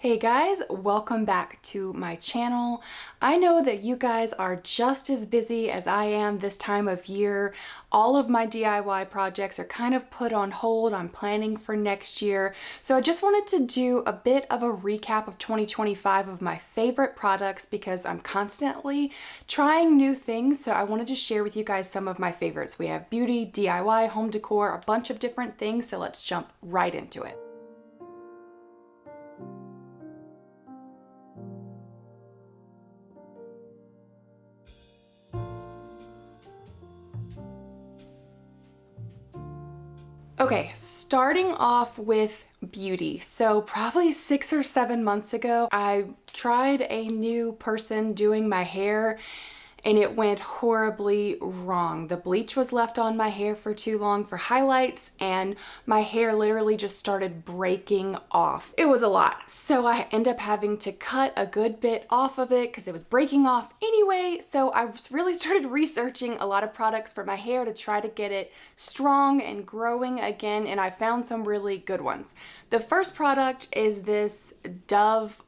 Hey guys, welcome back to my channel. I know that you guys are just as busy as I am this time of year. All of my DIY projects are kind of put on hold. I'm planning for next year. So I just wanted to do a bit of a recap of 2025 of my favorite products because I'm constantly trying new things. So I wanted to share with you guys some of my favorites. We have beauty, DIY, home decor, a bunch of different things. So let's jump right into it. Okay, starting off with beauty. So probably 6 or 7 months ago, I tried a new person doing my hair and it went horribly wrong. The bleach was left on my hair for too long for highlights and my hair literally just started breaking off. It was a lot. So I ended up having to cut a good bit off of it because it was breaking off anyway. So I really started researching a lot of products for my hair to try to get it strong and growing again, and I found some really good ones. The first product is this Dove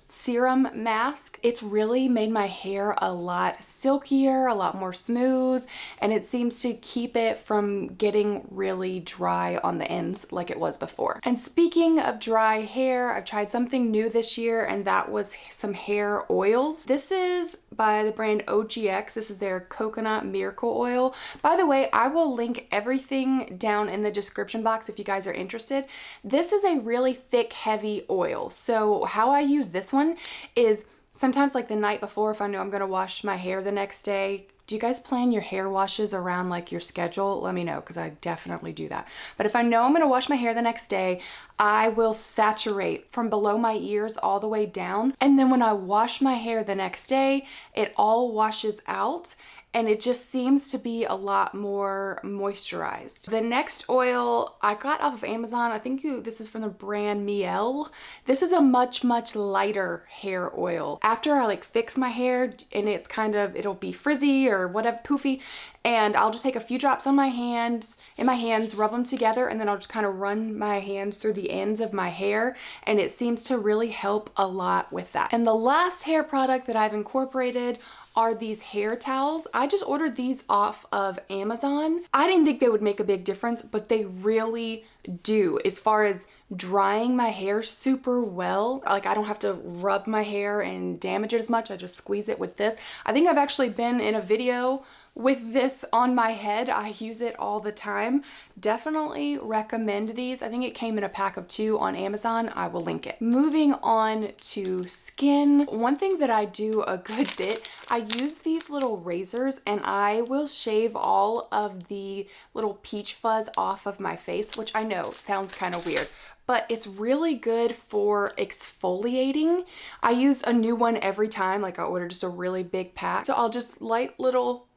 serum mask. It's really made my hair a lot silkier, a lot more smooth, and it seems to keep it from getting really dry on the ends like it was before. And speaking of dry hair, I've tried something new this year, and that was some hair oils. This is by the brand OGX. This is their coconut miracle oil. By the way, I will link everything down in the description box if you guys are interested. This is a really thick, heavy oil. So how I use this one is sometimes like the night before, if I know I'm gonna wash my hair the next day. Do you guys plan your hair washes around like your schedule? Let me know, because I definitely do that. But if I know I'm gonna wash my hair the next day, I will saturate from below my ears all the way down. And then when I wash my hair the next day, it all washes out and it just seems to be a lot more moisturized. The next oil I got off of Amazon, I think this is from the brand Miel. This is a much lighter hair oil. After I like fix my hair and it's kind of, it'll be frizzy or whatever, poofy, and I'll just take a few drops on my hands, rub them together, and then I'll just kind of run my hands through the ends of my hair, and it seems to really help a lot with that. And the last hair product that I've incorporated are these hair towels. I just ordered these off of Amazon. I didn't think they would make a big difference, but they really do as far as drying my hair super well. Like I don't have to rub my hair and damage it as much. I just squeeze it with this. I think I've actually been in a video with this on my head. I use it all the time. Definitely recommend these. I think it came in a pack of 2 on Amazon. I will link it. Moving on to skin. One thing that I do a good bit, I use these little razors and I will shave all of the little peach fuzz off of my face, which I know sounds kind of weird, but it's really good for exfoliating. I use a new one every time, like I order just a really big pack. So I'll just light little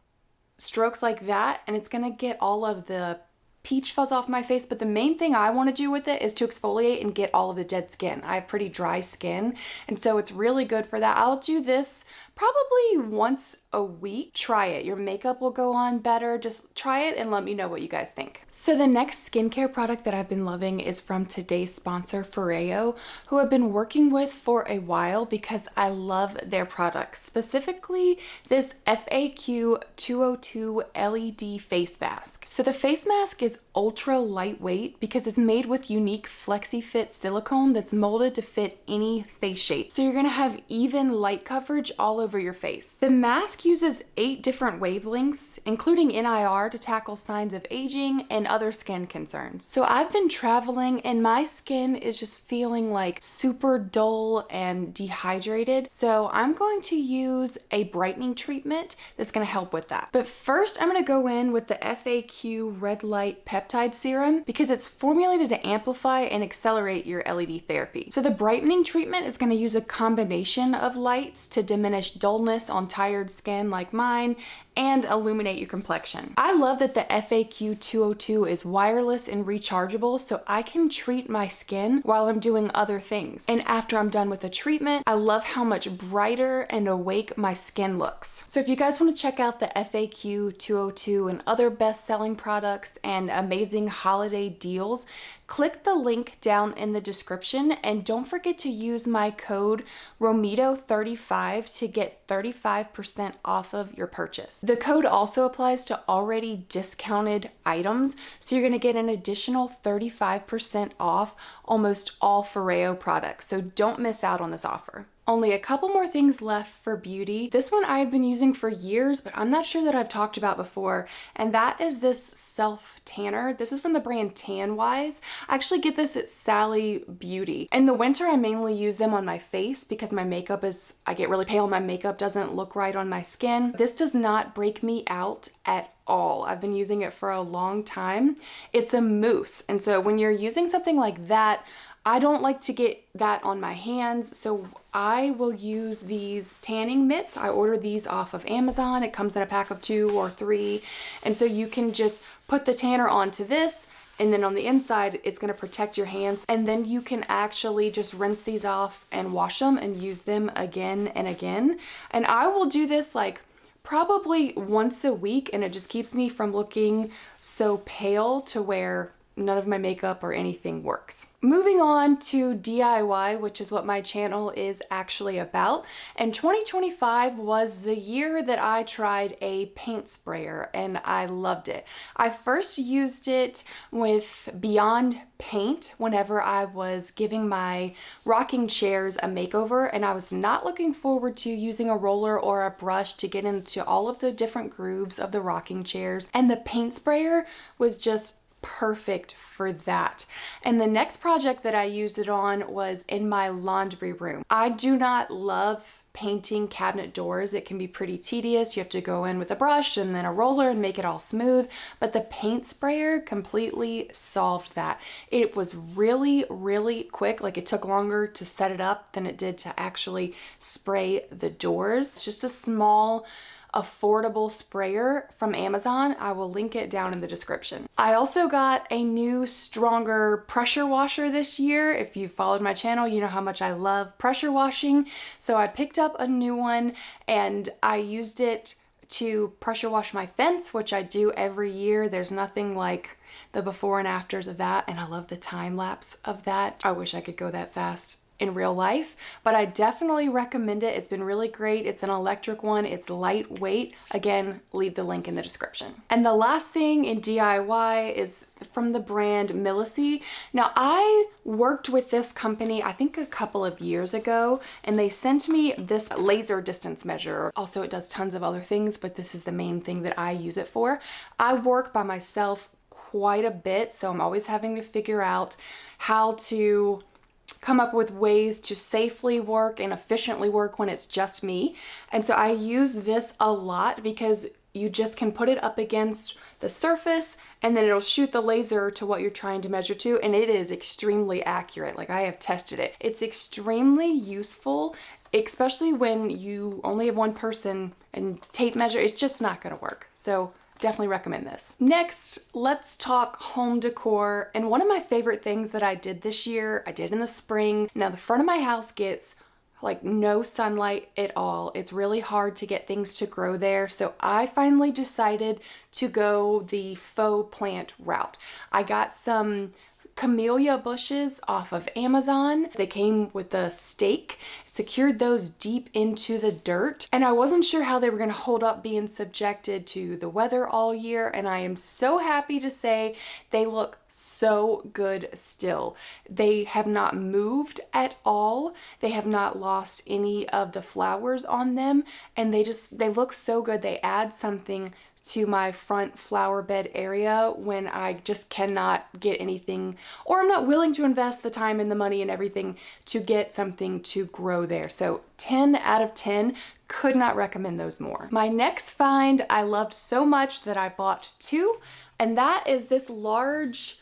strokes like that and it's gonna get all of the peach fuzz off my face. But the main thing I want to do with it is to exfoliate and get all of the dead skin. I have pretty dry skin, and so it's really good for that. I'll do this probably once a week. Try it. Your makeup will go on better. Just try it and let me know what you guys think. So the next skincare product that I've been loving is from today's sponsor, Foreo, who I've been working with for a while because I love their products. Specifically, this FAQ 202 LED face mask. So the face mask is ultra lightweight because it's made with unique flexi-fit silicone that's molded to fit any face shape. So you're gonna have even light coverage all over your face. The mask uses 8 different wavelengths, including NIR, to tackle signs of aging and other skin concerns. So I've been traveling and my skin is just feeling like super dull and dehydrated. So I'm going to use a brightening treatment that's gonna help with that. But first I'm gonna go in with the FAQ Red Light Peptide Serum because it's formulated to amplify and accelerate your LED therapy. So the brightening treatment is gonna use a combination of lights to diminish dullness on tired skin like mine and illuminate your complexion. I love that the FAQ 202 is wireless and rechargeable, so I can treat my skin while I'm doing other things. And after I'm done with the treatment, I love how much brighter and awake my skin looks. So if you guys want to check out the FAQ 202 and other best-selling products and amazing holiday deals, click the link down in the description and don't forget to use my code ROMITO35 to get 35% off of your purchase. The code also applies to already discounted items, so you're gonna get an additional 35% off almost all Foreo products, so don't miss out on this offer. Only a couple more things left for beauty. This one I've been using for years, but I'm not sure that I've talked about before, and that is this self tanner. This is from the brand TanWise. I actually get this at Sally Beauty. In the winter, I mainly use them on my face because I get really pale and my makeup doesn't look right on my skin. This does not break me out at all. I've been using it for a long time. It's a mousse, and so when you're using something like that, I don't like to get that on my hands, so I will use these tanning mitts. I order these off of Amazon. It comes in a pack of 2 or 3, and so you can just put the tanner onto this, and then on the inside it's going to protect your hands, and then you can actually just rinse these off and wash them and use them again and again. And I will do this like probably once a week, and it just keeps me from looking so pale to where none of my makeup or anything works. Moving on to DIY, which is what my channel is actually about. And 2025 was the year that I tried a paint sprayer and I loved it. I first used it with Beyond Paint whenever I was giving my rocking chairs a makeover, and I was not looking forward to using a roller or a brush to get into all of the different grooves of the rocking chairs. And the paint sprayer was just perfect for that. And the next project that I used it on was in my laundry room. I do not love painting cabinet doors. It can be pretty tedious. You have to go in with a brush and then a roller and make it all smooth, but the paint sprayer completely solved that. It was really, really quick. Like, it took longer to set it up than it did to actually spray the doors. It's just a small, affordable sprayer from Amazon. I will link it down in the description. I also got a new, stronger pressure washer this year. If you followed my channel, you know how much I love pressure washing. So I picked up a new one and I used it to pressure wash my fence, which I do every year. There's nothing like the before and afters of that, and I love the time lapse of that. I wish I could go that fast in real life, but I definitely recommend it. It's been really great. It's an electric one. It's lightweight. Again, leave the link in the description. And the last thing in DIY is from the brand Millisy. Now, I worked with this company, I think a couple of years ago, and they sent me this laser distance measure. Also, it does tons of other things, but this is the main thing that I use it for. I work by myself quite a bit, so I'm always having to figure out how to come up with ways to safely work and efficiently work when it's just me. And so I use this a lot because you just can put it up against the surface and then it'll shoot the laser to what you're trying to measure to, and it is extremely accurate. Like, I have tested it. It's extremely useful, especially when you only have one person and tape measure. It's just not gonna work. So definitely recommend this. Next, let's talk home decor. And one of my favorite things that I did this year, I did in the spring. Now, the front of my house gets like no sunlight at all. It's really hard to get things to grow there. So I finally decided to go the faux plant route. I got some camellia bushes off of Amazon. They came with a stake, secured those deep into the dirt, and I wasn't sure how they were gonna hold up being subjected to the weather all year, and I am so happy to say they look so good still. They have not moved at all. They have not lost any of the flowers on them, and they look so good. They add something to my front flower bed area when I just cannot get anything, or I'm not willing to invest the time and the money and everything to get something to grow there. So 10 out of 10, could not recommend those more. My next find I loved so much that I bought 2, and that is this large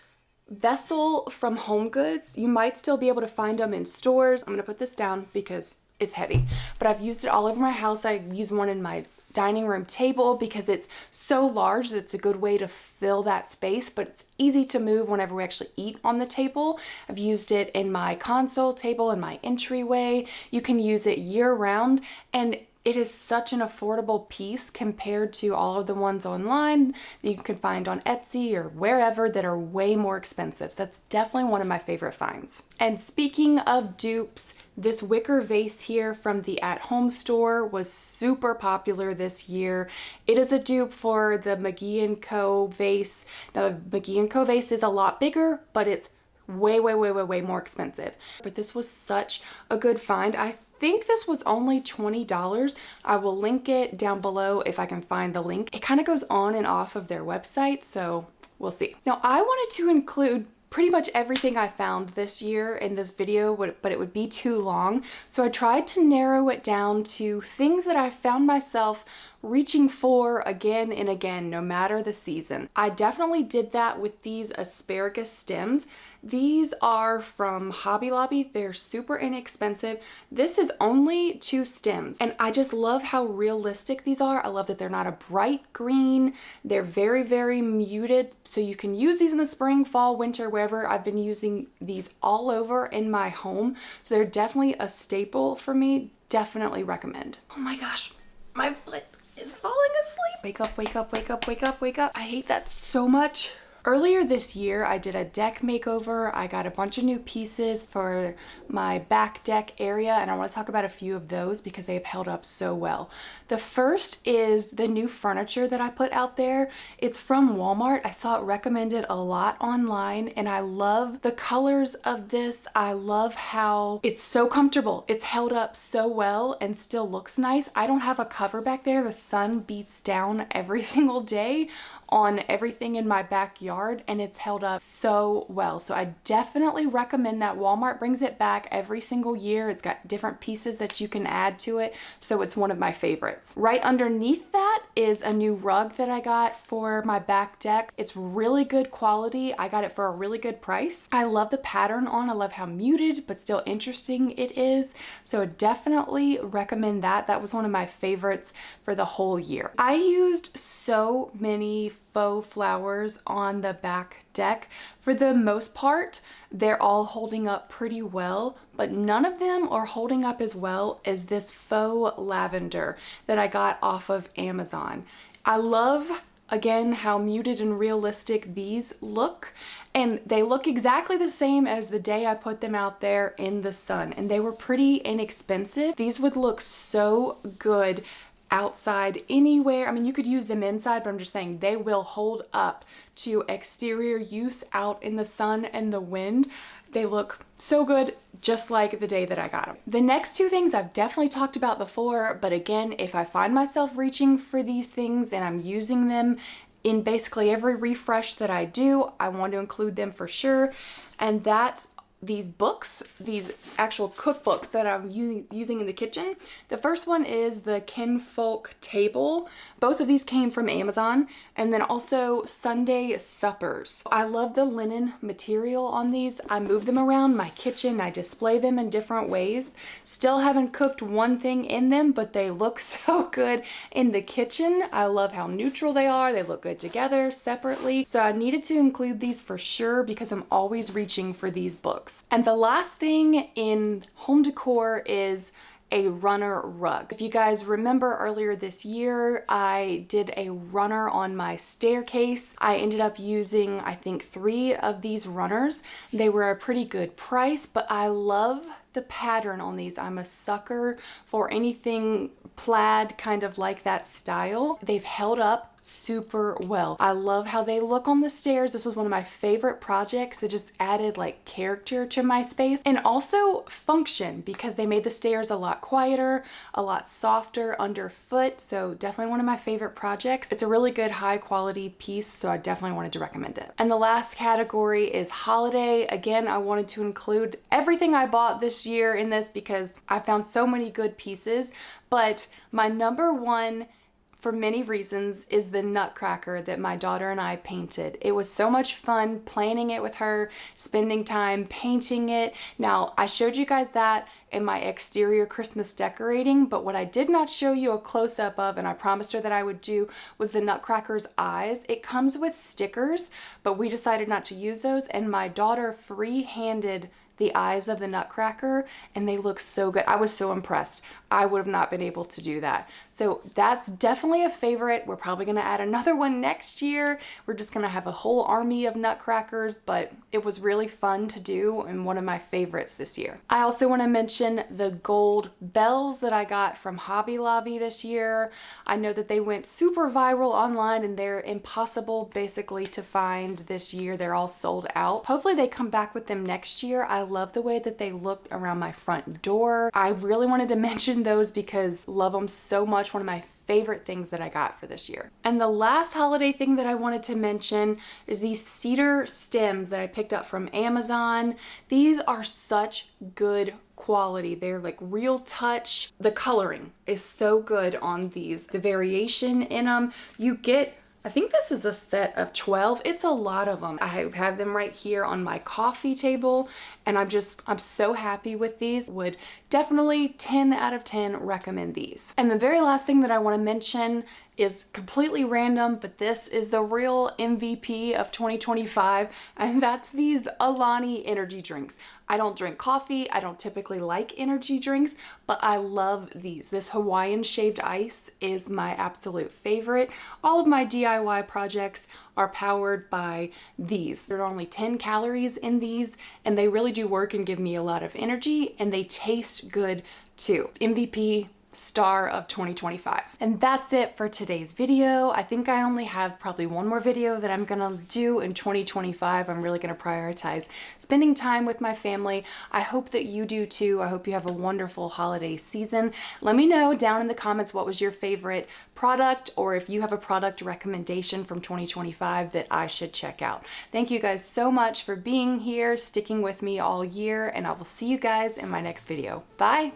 vessel from Home Goods. You might still be able to find them in stores. I'm gonna put this down because it's heavy, but I've used it all over my house. I use one in my dining room table because it's so large that it's a good way to fill that space, but it's easy to move whenever we actually eat on the table. I've used it in my console table, in my entryway. You can use it year round, and it is such an affordable piece compared to all of the ones online that you can find on Etsy or wherever that are way more expensive. So that's definitely one of my favorite finds. And speaking of dupes, this wicker vase here from the At Home store was super popular this year. It is a dupe for the McGee & Co. vase. Now, the McGee & Co. vase is a lot bigger, but it's way more expensive. But this was such a good find. I think this was only $20. I will link it down below if I can find the link. It kind of goes on and off of their website, so we'll see. Now, I wanted to include pretty much everything I found this year in this video, but it would be too long. So I tried to narrow it down to things that I found myself reaching for again and again, no matter the season. I definitely did that with these asparagus stems. These are from Hobby Lobby. They're super inexpensive. This is only 2 stems, and I just love how realistic these are. I love that they're not a bright green. They're very muted, so you can use these in the spring, fall, winter, wherever. I've been using these all over in my home, so they're definitely a staple for me. Definitely recommend. Oh my gosh, my foot is falling asleep. Wake up, wake up, wake up, wake up, wake up. I hate that so much. Earlier this year, I did a deck makeover. I got a bunch of new pieces for my back deck area, and I want to talk about a few of those because they have held up so well. The first is the new furniture that I put out there. It's from Walmart. I saw it recommended a lot online, and I love the colors of this. I love how it's so comfortable. It's held up so well and still looks nice. I don't have a cover back there. The sun beats down every single day on everything in my backyard, and it's held up so well. So I definitely recommend that. Walmart brings it back every single year. It's got different pieces that you can add to it, so it's one of my favorites. Right underneath that is a new rug that I got for my back deck. It's really good quality. I got it for a really good price. I love the pattern on. I love how muted but still interesting it is. So definitely recommend that. That was one of my favorites for the whole year. I used so many faux flowers on the back deck. For the most part, they're all holding up pretty well, but none of them are holding up as well as this faux lavender that I got off of Amazon. I love, again, how muted and realistic these look, and they look exactly the same as the day I put them out there in the sun, and they were pretty inexpensive. These would look so good outside anywhere. I mean, you could use them inside, but I'm just saying they will hold up to exterior use out in the sun and the wind. They look so good, just like the day that I got them. The next 2 things I've definitely talked about before, but again, if I find myself reaching for these things and I'm using them in basically every refresh that I do, I want to include them for sure. And that's these books, these actual cookbooks that I'm using in the kitchen. The first one is the Kinfolk Table. Both of these came from Amazon. And then also Sunday Suppers. I love the linen material on these. I move them around my kitchen. I display them in different ways. Still haven't cooked one thing in them, but they look so good in the kitchen. I love how neutral they are. They look good together, separately. So I needed to include these for sure because I'm always reaching for these books. And the last thing in home decor is a runner rug. If you guys remember earlier this year, I did a runner on my staircase. I ended up using, I think, 3 of these runners. They were a pretty good price, but I love the pattern on these. I'm a sucker for anything plaid, kind of like that style. They've held up super well. I love how they look on the stairs. This was one of my favorite projects that just added like character to my space, and also function because they made the stairs a lot quieter, a lot softer underfoot. So definitely one of my favorite projects. It's a really good high quality piece, so I definitely wanted to recommend it. And the last category is holiday. Again, I wanted to include everything I bought this year in this because I found so many good pieces, but my number one, for many reasons, is the nutcracker that my daughter and I painted. It was so much fun planning it with her, spending time painting it. Now, I showed you guys that in my exterior Christmas decorating, but what I did not show you a close-up of, and I promised her that I would do, was the nutcracker's eyes. It comes with stickers, but we decided not to use those, and my daughter free-handed the eyes of the nutcracker, and they look so good. I was so impressed. I would have not been able to do that. So that's definitely a favorite. We're probably gonna add another one next year. We're just gonna have a whole army of nutcrackers, but it was really fun to do and one of my favorites this year. I also wanna mention the gold bells that I got from Hobby Lobby this year. I know that they went super viral online and they're impossible basically to find this year. They're all sold out. Hopefully they come back with them next year. I love the way that they looked around my front door. I really wanted to mention those because love them so much. One of my favorite things that I got for this year. And the last holiday thing that I wanted to mention is these cedar stems that I picked up from Amazon. These are such good quality. They're like real touch. The coloring is so good on these. The variation in them, you get, I think this is a set of 12. It's a lot of them. I have them right here on my coffee table, and I'm so happy with these. Would definitely 10 out of 10 recommend these. And the very last thing that I want to mention is completely random, but this is the real MVP of 2025, and that's these Alani energy drinks. I don't drink coffee. I don't typically like energy drinks, but I love these. This Hawaiian shaved ice is my absolute favorite. All of my DIY projects are powered by these. There are only 10 calories in these, and they really do work and give me a lot of energy, and they taste good too. MVP star of 2025. And that's it for today's video. I think I only have probably one more video that I'm gonna do in 2025. I'm really gonna prioritize spending time with my family. I hope that you do too. I hope you have a wonderful holiday season. Let me know down in the comments what was your favorite product, or if you have a product recommendation from 2025 that I should check out. Thank you guys so much for being here, sticking with me all year, and I will see you guys in my next video. Bye.